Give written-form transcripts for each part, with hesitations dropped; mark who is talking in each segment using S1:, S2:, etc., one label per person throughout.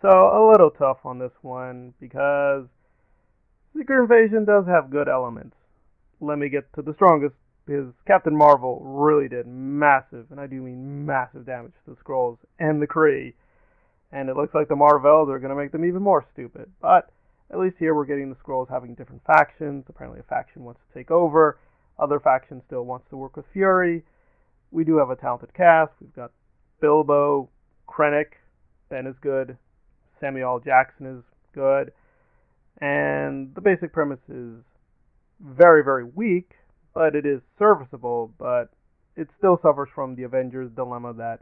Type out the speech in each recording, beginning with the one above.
S1: So a little tough on this one because Secret Invasion does have good elements. Let me get to the strongest because Captain Marvel really did massive, and I do mean massive damage to the Skrulls and the Kree. And it looks like the Marvels are going to make them even more stupid. But at least here we're getting the Skrulls having different factions. Apparently a faction wants to take over. Other faction still wants to work with Fury. We do have a talented cast. We've got Bilbo, Krennic, Ben is good, Samuel L. Jackson is good, and the basic premise is very, very weak, but it is serviceable, but it still suffers from the Avengers dilemma that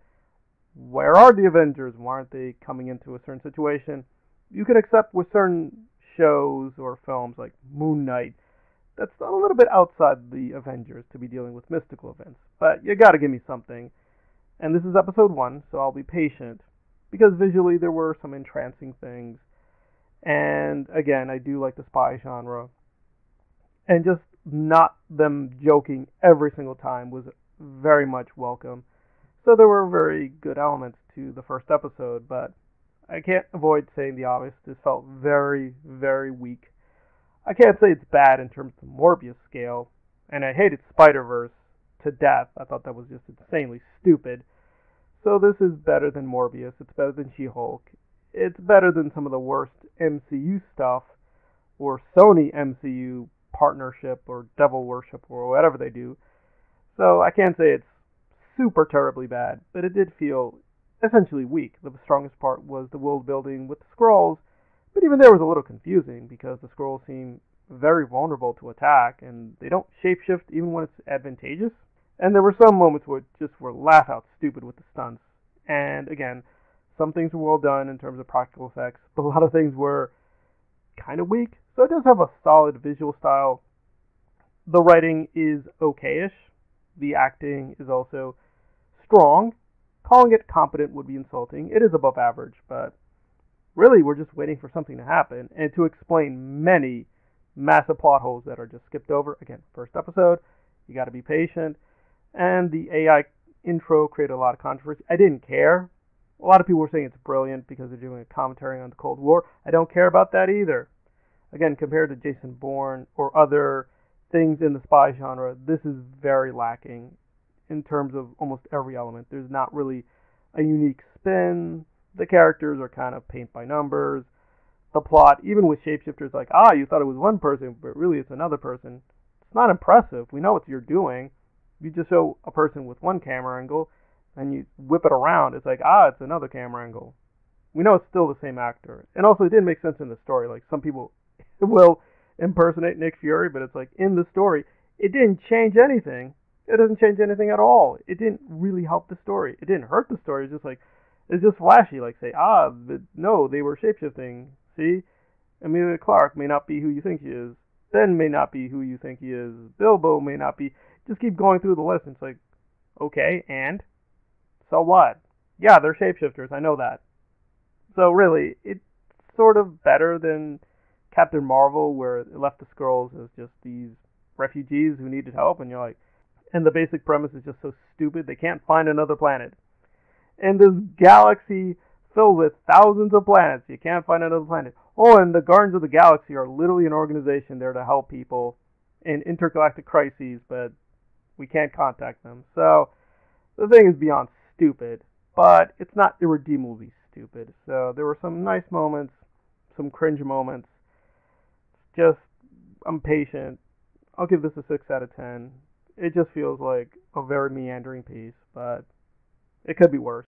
S1: where are the Avengers? Why aren't they coming into a certain situation? You can accept with certain shows or films like Moon Knight, that's a little bit outside the Avengers to be dealing with mystical events, but you gotta give me something. And this is episode 1, so I'll be patient, because visually there were some entrancing things, and again, I do like the spy genre, and just not them joking every single time was very much welcome. So there were very good elements to the first episode, but I can't avoid saying the obvious. This felt very, very weak. I can't say it's bad in terms of Morbius scale, and I hated Spider-Verse to death. I thought that was just insanely stupid. So this is better than Morbius. It's better than She-Hulk. It's better than some of the worst MCU stuff, or Sony MCU partnership, or devil worship, or whatever they do. So I can't say it's super terribly bad, but it did feel essentially weak. The strongest part was the world building with the Skrulls, but even there was a little confusing because the Skrulls seem very vulnerable to attack, and they don't shapeshift even when it's advantageous. And there were some moments where just were laugh out stupid with the stunts. And again, some things were well done in terms of practical effects, but a lot of things were kind of weak. So it does have a solid visual style. The writing is okayish. The acting is also strong. Calling it competent would be insulting. It is above average, but really we're just waiting for something to happen and to explain many massive plot holes that are just skipped over. Again, first episode, you got to be patient. And the AI intro created a lot of controversy. I didn't care. A lot of people were saying it's brilliant because they're doing a commentary on the Cold War. I don't care about that either. Again, compared to Jason Bourne or other things in the spy genre, this is very lacking in terms of almost every element. There's not really a unique spin. The characters are kind of paint by numbers. The plot, even with shapeshifters, like, you thought it was one person, but really it's another person. It's not impressive. We know what you're doing. You just show a person with one camera angle, and you whip it around. It's like, it's another camera angle. We know it's still the same actor. And also, it didn't make sense in the story. Like, some people will impersonate Nick Fury, but it's like, in the story, it didn't change anything. It doesn't change anything at all. It didn't really help the story. It didn't hurt the story. It's just like, it's just flashy. Like, say, no, they were shapeshifting. See? Amelia Clark may not be who you think she is. Ben may not be who you think he is. Bilbo may not be. Just keep going through the list, and it's like, okay, and? So what? Yeah, they're shapeshifters, I know that. So really, it's sort of better than Captain Marvel, where it left the Skrulls as just these refugees who needed help, and you're like, and the basic premise is just so stupid, they can't find another planet. In this galaxy filled with thousands of planets, you can't find another planet. Oh, and the Guardians of the Galaxy are literally an organization there to help people in intergalactic crises, but we can't contact them. So the thing is beyond stupid, but it's not irredeemably stupid. So there were some nice moments, some cringe moments. Just, I'm patient. I'll give this a 6 out of 10. It just feels like a very meandering piece, but it could be worse.